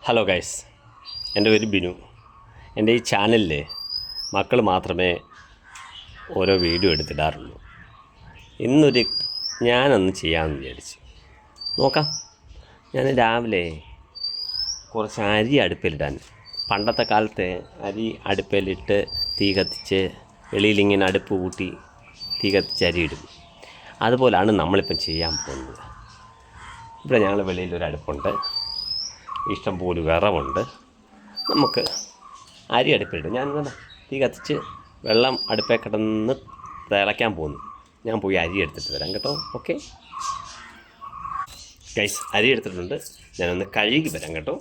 Hello guys, എൻ്റെ പേര് ബിനു. എൻ്റെ ഈ ചാനലിൽ മക്കൾ മാത്രമേ ഓരോ വീഡിയോ എടുത്തിടാറുള്ളൂ. ഇന്നൊരു ഞാനൊന്ന് ചെയ്യാമെന്ന് വിചാരിച്ചു. നോക്കാം. ഞാൻ രാവിലെ കുറച്ച് അരി അടുപ്പിലിടാൻ, പണ്ടത്തെ കാലത്തെ അരി അടുപ്പിലിട്ട് തീ കത്തിച്ച് വെളിയിലിങ്ങനെ അടുപ്പ് കൂട്ടി തീ കത്തിച്ച് അരി ഇടും. അതുപോലാണ് നമ്മളിപ്പം ചെയ്യാൻ പോകുന്നത്. ഇവിടെ ഞങ്ങൾ വെളിയിലൊരു അടുപ്പുണ്ട്, ഇഷ്ടംപോലെ വിറവുണ്ട്. നമുക്ക് അരി അടുപ്പിലിടും. ഞാൻ തീ കത്തിച്ച് വെള്ളം അടുപ്പേ കിടന്ന് തിളയ്ക്കാൻ പോകുന്നു. ഞാൻ പോയി അരി എടുത്തിട്ട് വരാം കേട്ടോ. ഓക്കെ ഗൈസ്, അരി എടുത്തിട്ടുണ്ട്. ഞാനൊന്ന് കഴുകി വരാം കേട്ടോ.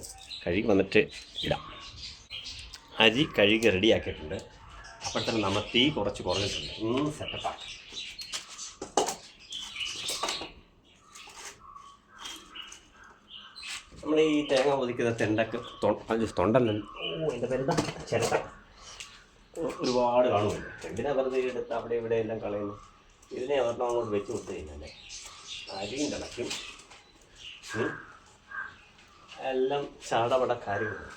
കഴുകി വന്നിട്ട് ഇടാം. അരി കഴുകി റെഡിയാക്കിയിട്ടുണ്ട്. അപ്പോഴത്തേനും നമ്മൾ തീ കുറച്ച് കുറഞ്ഞിട്ടുണ്ട്. സെറ്റപ്പാണ്. നമ്മൾ ഈ തേങ്ങ പൊതിക്കുന്ന തൊണ്ടല്ല, എൻ്റെ പേരെന്താ, ചിരട്ട. ഒരുപാട് കാണുമല്ലോ. എന്തിനാ വെറുതെ എടുത്ത് അവിടെ ഇവിടെ എല്ലാം കളയുന്നു? ഇതിനെ ഒരെണ്ണം അങ്ങോട്ട് വെച്ച് കൊടുത്തു കഴിഞ്ഞാലേ അരിയും തിളയ്ക്കും, എല്ലാം ചാടപട കാര്യങ്ങൾ.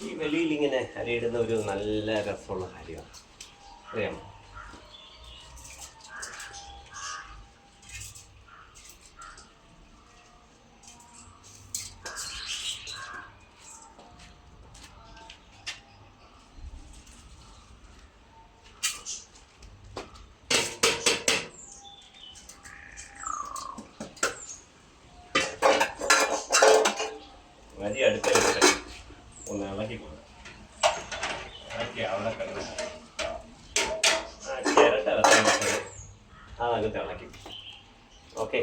ഈ വെളിയിലിങ്ങനെ അരിയിടുന്ന ഒരു നല്ല രസമുള്ള കാര്യമാണ്, അറിയാമോ? അരി അടുപ്പിലിട്ട് ഒന്ന് ഇളക്കിക്കൊണ്ട് അവിടെ കിടന്ന് ചിരട്ട വെച്ചാൽ അതങ്ങ് തിളയ്ക്കും. ഓക്കെ,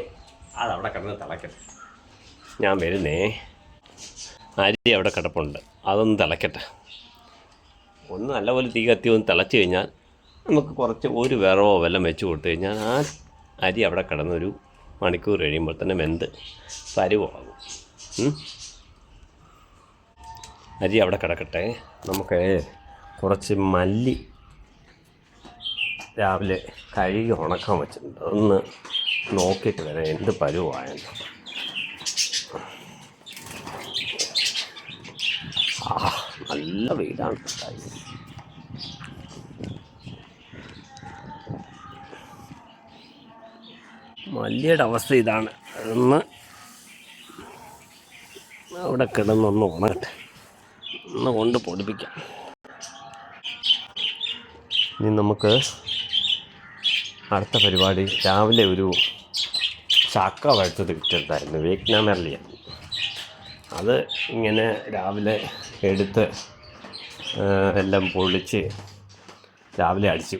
അതവിടെ കിടന്ന് തിളക്കട്ടെ. ഞാൻ വരുന്നേ. അരി അവിടെ കിടപ്പുണ്ട്, അതൊന്ന് തിളയ്ക്കട്ടെ. ഒന്ന് നല്ലപോലെ തീ കത്തി ഒന്ന് തിളച്ച് കഴിഞ്ഞാൽ നമുക്ക് കുറച്ച് ഒരു വിറവോ വെല്ലം വെച്ച് കൊടുത്തു കഴിഞ്ഞാൽ ആ അരി അവിടെ കിടന്നൊരു മണിക്കൂർ കഴിയുമ്പോൾ തന്നെ വെന്ത് പരുവാകും. അരി അവിടെ കിടക്കട്ടെ. നമുക്ക് കുറച്ച് മല്ലി രാവിലെ കഴുകി ഉണക്കാൻ വെച്ചിട്ടുണ്ട്. അതൊന്ന് നോക്കിയിട്ട് വരാം എന്ത് പരുവായെന്ന്. നല്ല വെയിലാണ്. മല്ലിയുടെ അവസ്ഥ ഇതാണ്. അതൊന്ന് അവിടെ കിടന്നൊന്ന് ഉണക്കട്ടെ, ഒന്ന് കൊണ്ട് പൊടിപ്പിക്കാം. ഇനി നമുക്ക് അടുത്ത പരിപാടി, രാവിലെ ഒരു ചക്ക വഴുത്തത് കിട്ടിയിട്ടുണ്ടായിരുന്നു, വിയറ്റ്നാം. അത് ഇങ്ങനെ രാവിലെ എടുത്ത് എല്ലാം പൊളിച്ച് രാവിലെ അടിച്ചു.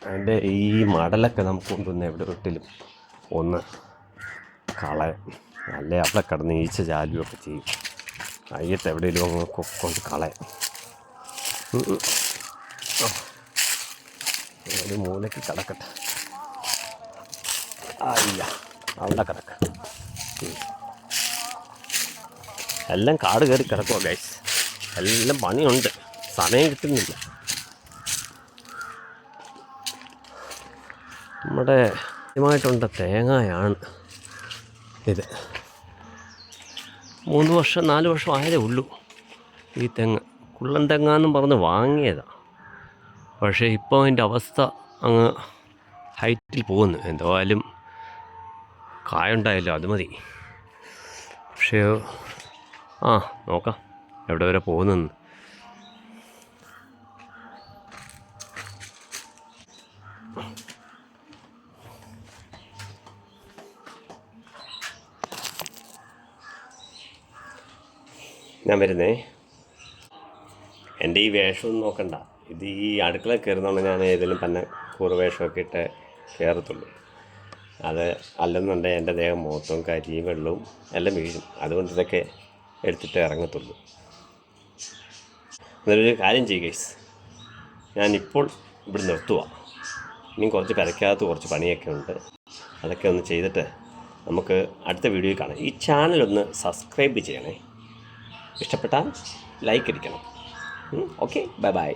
അതിൻ്റെ ഈ മടലൊക്കെ നമുക്ക് കൊണ്ടുവന്ന് എവിടെ വീട്ടിലും ഒന്ന് കളയാം. അല്ലേ അവിടെ കിടന്ന് ഈച്ച ചാലുമൊക്കെ ചെയ്യും. അയ്യത്ത് എവിടെയെങ്കിലും അങ്ങ് കൊണ്ട് കളയാം. ഒരു മൂലയ്ക്ക് കിടക്കട്ടെ. അല്ല, അവിടെ കിടക്ക. എല്ലാം കാട് കയറി കിടക്കുമോ ഗൈസ്? എല്ലാം പണിയുണ്ട്, സമയം കിട്ടുന്നില്ല. നമ്മുടെ ആദ്യമായിട്ടുണ്ട് തേങ്ങയാണ് ഇത്. 3 വർഷം 4 വർഷം ആയതേ ഉള്ളൂ ഈ തെങ്ങ്. കുള്ളൻ തെങ്ങാന്നും പറഞ്ഞ് വാങ്ങിയതാണ്. പക്ഷേ ഇപ്പോൾ അതിൻ്റെ അവസ്ഥ അങ്ങ് ഹൈറ്റിൽ പോകുന്നു. എന്തായാലും കായുണ്ടായല്ലോ, അത് മതി. പക്ഷേ നോക്കാം എവിടെ വരെ പോകുന്നെന്ന്. ഞാൻ വരുന്നേ. എൻ്റെ ഈ വേഷമൊന്നും നോക്കണ്ട. ഇത് ഈ അടുക്കള കയറുന്നതുകൊണ്ട് ഞാൻ ഏതെങ്കിലും തന്നെ വേഷമൊക്കെ ഇട്ട് കയറത്തുള്ളൂ. അത് അല്ലെന്നുണ്ടെങ്കിൽ എൻ്റെ ദേഹം മൊത്തവും കരിയും വെള്ളവും എല്ലാം വീഴും. അതുകൊണ്ട് ഇതൊക്കെ എടുത്തിട്ട് ഇറങ്ങത്തുള്ളൂ. എന്നൊരു കാര്യം ചെയ്യുക ഗൈസ്, ഞാനിപ്പോൾ ഇവിടെ നിർത്തുക. ഇനിയും കുറച്ച് പെരയ്ക്കകത്ത് കുറച്ച് പണിയൊക്കെ ഉണ്ട്. അതൊക്കെ ഒന്ന് ചെയ്തിട്ട് നമുക്ക് അടുത്ത വീഡിയോയിൽ കാണാം. ഈ ചാനലൊന്ന് സബ്സ്ക്രൈബ് ചെയ്യണേ. ഇഷ്ടപ്പെട്ടാൽ ലൈക്ക് അടിക്കണം. Okay, bye bye.